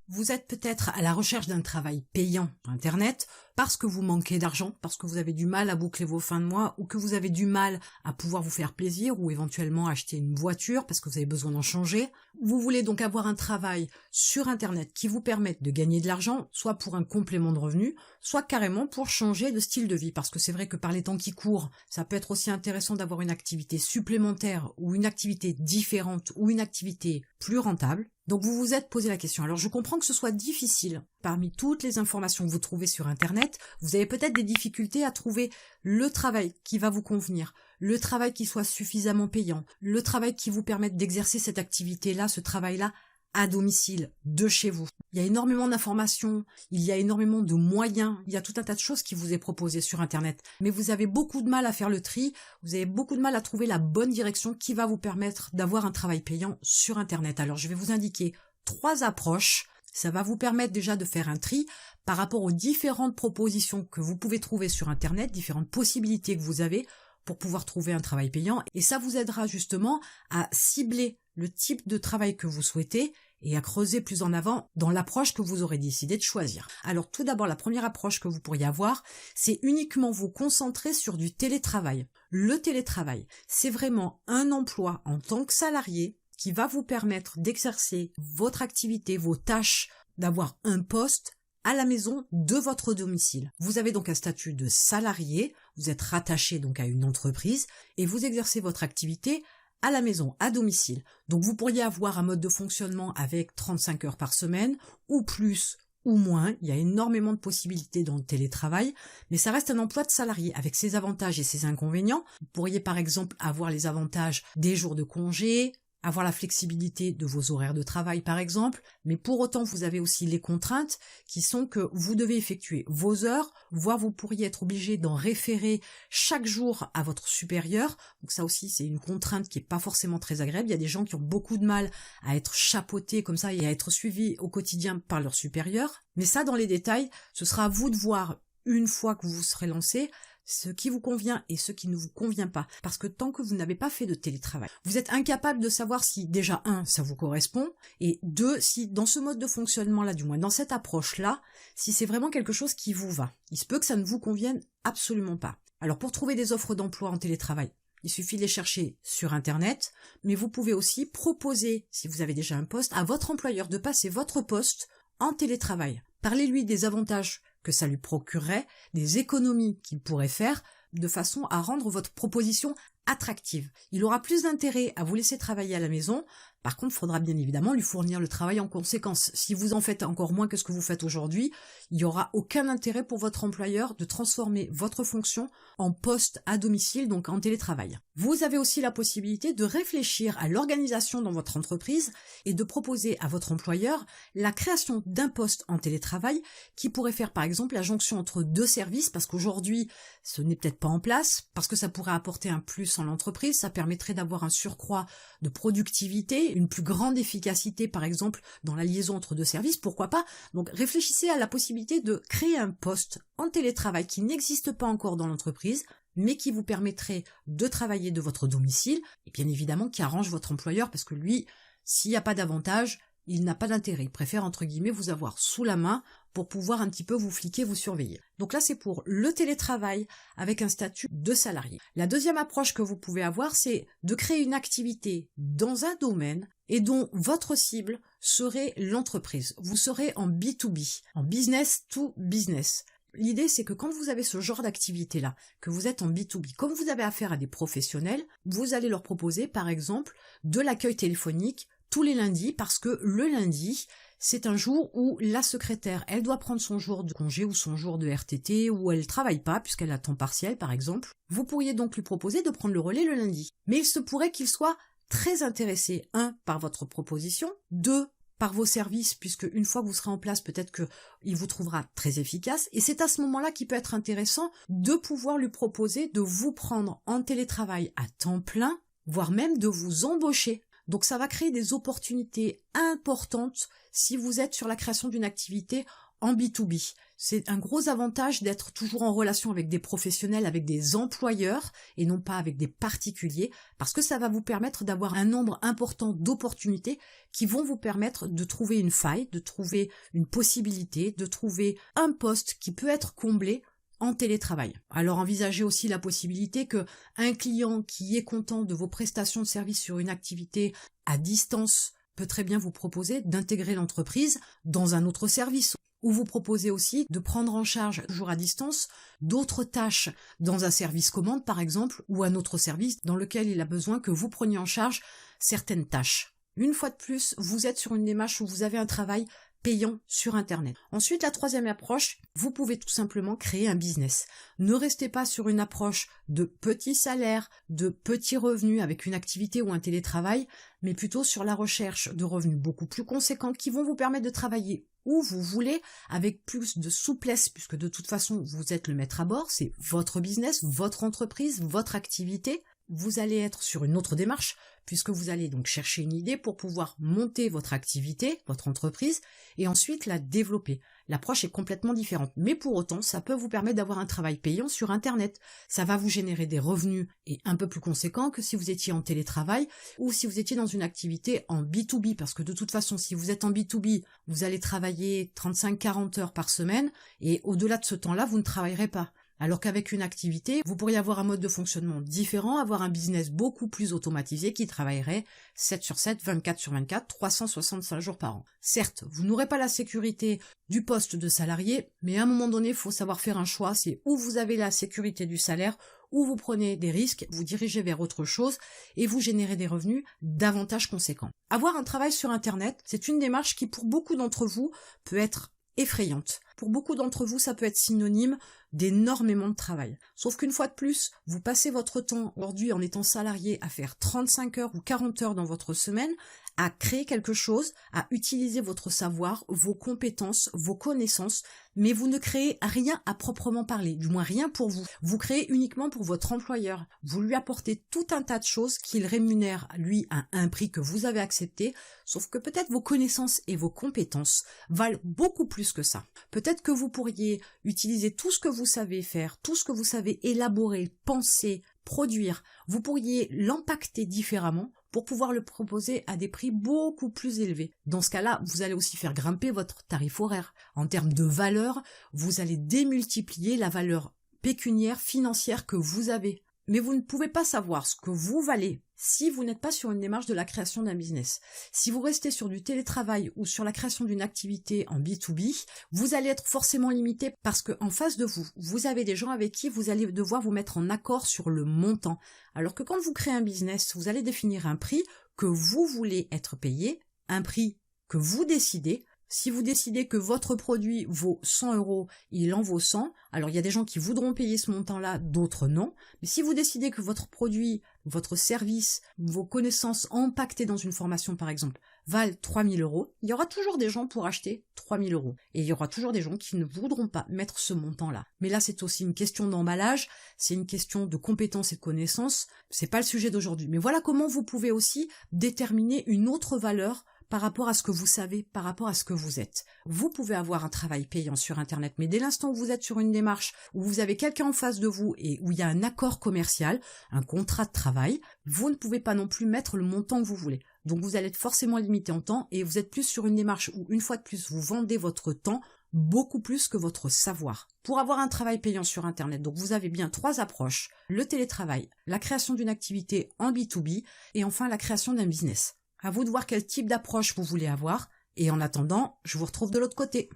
Vous êtes peut-être à la recherche d'un travail payant sur Internet parce que vous manquez d'argent, parce que vous avez du mal à boucler vos fins de mois ou que vous avez du mal à pouvoir vous faire plaisir ou éventuellement acheter une voiture parce que vous avez besoin d'en changer. Vous voulez donc avoir un travail sur Internet qui vous permette de gagner de l'argent, soit pour un complément de revenu, soit carrément pour changer de style de vie. Parce que c'est vrai que par les temps qui courent, ça peut être aussi intéressant d'avoir une activité supplémentaire ou une activité différente ou une activité plus rentable. Donc vous vous êtes posé la question. Alors je comprends que ce soit difficile. Parmi toutes les informations que vous trouvez sur Internet, vous avez peut-être des difficultés à trouver le travail qui va vous convenir, le travail qui soit suffisamment payant, le travail qui vous permette d'exercer cette activité-là, ce travail-là, à domicile, de chez vous. Il y a énormément d'informations, il y a énormément de moyens, il y a tout un tas de choses qui vous est proposé sur Internet. Mais vous avez beaucoup de mal à faire le tri, vous avez beaucoup de mal à trouver la bonne direction qui va vous permettre d'avoir un travail payant sur Internet. Alors je vais vous indiquer 3 approches. Ça va vous permettre déjà de faire un tri par rapport aux différentes propositions que vous pouvez trouver sur Internet, différentes possibilités que vous avez pour pouvoir trouver un travail payant. Et ça vous aidera justement à cibler le type de travail que vous souhaitez et à creuser plus en avant dans l'approche que vous aurez décidé de choisir. Alors tout d'abord, la première approche que vous pourriez avoir, c'est uniquement vous concentrer sur du télétravail. Le télétravail, c'est vraiment un emploi en tant que salarié qui va vous permettre d'exercer votre activité, vos tâches, d'avoir un poste à la maison de votre domicile. Vous avez donc un statut de salarié, vous êtes rattaché donc à une entreprise et vous exercez votre activité à la maison, à domicile. Donc vous pourriez avoir un mode de fonctionnement avec 35 heures par semaine, ou plus, ou moins. Il y a énormément de possibilités dans le télétravail, mais ça reste un emploi de salarié avec ses avantages et ses inconvénients. Vous pourriez par exemple avoir les avantages des jours de congé, avoir la flexibilité de vos horaires de travail par exemple, mais pour autant vous avez aussi les contraintes qui sont que vous devez effectuer vos heures, voire vous pourriez être obligé d'en référer chaque jour à votre supérieur, donc ça aussi c'est une contrainte qui est pas forcément très agréable. Il y a des gens qui ont beaucoup de mal à être chapeautés comme ça et à être suivis au quotidien par leur supérieur, mais ça dans les détails, ce sera à vous de voir une fois que vous serez lancé, ce qui vous convient et ce qui ne vous convient pas. Parce que tant que vous n'avez pas fait de télétravail, vous êtes incapable de savoir si déjà, 1, ça vous correspond, et 2, si dans ce mode de fonctionnement-là, du moins dans cette approche-là, si c'est vraiment quelque chose qui vous va. Il se peut que ça ne vous convienne absolument pas. Alors pour trouver des offres d'emploi en télétravail, il suffit de les chercher sur Internet, mais vous pouvez aussi proposer, si vous avez déjà un poste, à votre employeur de passer votre poste en télétravail. Parlez-lui des avantages que ça lui procurerait, des économies qu'il pourrait faire, de façon à rendre votre proposition attractive. Il aura plus d'intérêt à vous laisser travailler à la maison. Par contre, il faudra bien évidemment lui fournir le travail en conséquence. Si vous en faites encore moins que ce que vous faites aujourd'hui, il n'y aura aucun intérêt pour votre employeur de transformer votre fonction en poste à domicile, donc en télétravail. Vous avez aussi la possibilité de réfléchir à l'organisation dans votre entreprise et de proposer à votre employeur la création d'un poste en télétravail qui pourrait faire par exemple la jonction entre 2 services, parce qu'aujourd'hui ce n'est peut-être pas en place, parce que ça pourrait apporter un plus en l'entreprise, ça permettrait d'avoir un surcroît de productivité, une plus grande efficacité par exemple dans la liaison entre 2 services, pourquoi pas. Donc réfléchissez à la possibilité de créer un poste en télétravail qui n'existe pas encore dans l'entreprise, mais qui vous permettrait de travailler de votre domicile, et bien évidemment qui arrange votre employeur, parce que lui, s'il n'y a pas d'avantage, il n'a pas d'intérêt, il préfère entre guillemets vous avoir sous la main pour pouvoir un petit peu vous fliquer, vous surveiller. Donc là c'est pour le télétravail avec un statut de salarié. La deuxième approche que vous pouvez avoir, c'est de créer une activité dans un domaine et dont votre cible serait l'entreprise. Vous serez en B2B, en business to business. L'idée, c'est que quand vous avez ce genre d'activité-là, que vous êtes en B2B, comme vous avez affaire à des professionnels, vous allez leur proposer, par exemple, de l'accueil téléphonique tous les lundis, parce que le lundi, c'est un jour où la secrétaire, elle doit prendre son jour de congé ou son jour de RTT, ou elle travaille pas, puisqu'elle a temps partiel, par exemple. Vous pourriez donc lui proposer de prendre le relais le lundi. Mais il se pourrait qu'il soit très intéressé, 1, par votre proposition, 2, par vos services, puisque une fois que vous serez en place, peut-être qu'il vous trouvera très efficace, et c'est à ce moment-là qu'il peut être intéressant de pouvoir lui proposer de vous prendre en télétravail à temps plein, voire même de vous embaucher. Donc ça va créer des opportunités importantes si vous êtes sur la création d'une activité en B2B. C'est un gros avantage d'être toujours en relation avec des professionnels, avec des employeurs et non pas avec des particuliers, parce que ça va vous permettre d'avoir un nombre important d'opportunités qui vont vous permettre de trouver une faille, de trouver une possibilité, de trouver un poste qui peut être comblé en télétravail. Alors envisagez aussi la possibilité que un client qui est content de vos prestations de service sur une activité à distance peut très bien vous proposer d'intégrer l'entreprise dans un autre service, ou vous proposez aussi de prendre en charge, toujours à distance, d'autres tâches dans un service commande par exemple, ou un autre service dans lequel il a besoin que vous preniez en charge certaines tâches. Une fois de plus, vous êtes sur une démarche où vous avez un travail payant sur Internet. Ensuite, la troisième approche, vous pouvez tout simplement créer un business. Ne restez pas sur une approche de petits salaires, de petits revenus avec une activité ou un télétravail, mais plutôt sur la recherche de revenus beaucoup plus conséquents qui vont vous permettre de travailler où vous voulez, avec plus de souplesse, puisque de toute façon, vous êtes le maître à bord, c'est votre business, votre entreprise, votre activité. Vous allez être sur une autre démarche, puisque vous allez donc chercher une idée pour pouvoir monter votre activité, votre entreprise, et ensuite la développer. L'approche est complètement différente, mais pour autant, ça peut vous permettre d'avoir un travail payant sur Internet. Ça va vous générer des revenus et un peu plus conséquents que si vous étiez en télétravail ou si vous étiez dans une activité en B2B, parce que de toute façon, si vous êtes en B2B, vous allez travailler 35-40 heures par semaine, et au-delà de ce temps-là, vous ne travaillerez pas. Alors qu'avec une activité, vous pourriez avoir un mode de fonctionnement différent, avoir un business beaucoup plus automatisé qui travaillerait 7 sur 7, 24 sur 24, 365 jours par an. Certes, vous n'aurez pas la sécurité du poste de salarié, mais à un moment donné, il faut savoir faire un choix. C'est où vous avez la sécurité du salaire, où vous prenez des risques, vous dirigez vers autre chose et vous générez des revenus davantage conséquents. Avoir un travail sur Internet, c'est une démarche qui, pour beaucoup d'entre vous, peut être effrayante. Pour beaucoup d'entre vous, ça peut être synonyme d'énormément de travail. Sauf qu'une fois de plus, vous passez votre temps aujourd'hui en étant salarié à faire 35 heures ou 40 heures dans votre semaine, à créer quelque chose, à utiliser votre savoir, vos compétences, vos connaissances, mais vous ne créez rien à proprement parler, du moins rien pour vous. Vous créez uniquement pour votre employeur. Vous lui apportez tout un tas de choses qu'il rémunère, lui, à un prix que vous avez accepté, sauf que peut-être vos connaissances et vos compétences valent beaucoup plus que ça. Peut-être que vous pourriez utiliser tout ce que vous savez faire, tout ce que vous savez élaborer, penser, produire, vous pourriez l'impacter différemment pour pouvoir le proposer à des prix beaucoup plus élevés. Dans ce cas-là, vous allez aussi faire grimper votre tarif horaire. En termes de valeur, vous allez démultiplier la valeur pécuniaire, financière que vous avez. Mais vous ne pouvez pas savoir ce que vous valez si vous n'êtes pas sur une démarche de la création d'un business. Si vous restez sur du télétravail ou sur la création d'une activité en B2B, vous allez être forcément limité parce qu'en face de vous, vous avez des gens avec qui vous allez devoir vous mettre en accord sur le montant. Alors que quand vous créez un business, vous allez définir un prix que vous voulez être payé, un prix que vous décidez. Si vous décidez que votre produit vaut 100 euros, il en vaut 100. Alors il y a des gens qui voudront payer ce montant-là, d'autres non. Mais si vous décidez que votre produit, votre service, vos connaissances impactées dans une formation par exemple, valent 3000 euros, il y aura toujours des gens pour acheter 3000 euros. Et il y aura toujours des gens qui ne voudront pas mettre ce montant-là. Mais là, c'est aussi une question d'emballage, c'est une question de compétences et de connaissances. C'est pas le sujet d'aujourd'hui. Mais voilà comment vous pouvez aussi déterminer une autre valeur par rapport à ce que vous savez, par rapport à ce que vous êtes. Vous pouvez avoir un travail payant sur Internet, mais dès l'instant où vous êtes sur une démarche, où vous avez quelqu'un en face de vous et où il y a un accord commercial, un contrat de travail, vous ne pouvez pas non plus mettre le montant que vous voulez. Donc vous allez être forcément limité en temps et vous êtes plus sur une démarche où, une fois de plus, vous vendez votre temps beaucoup plus que votre savoir. Pour avoir un travail payant sur Internet, donc vous avez bien 3 approches: le télétravail, la création d'une activité en B2B et enfin la création d'un business. À vous de voir quel type d'approche vous voulez avoir, et en attendant, je vous retrouve de l'autre côté.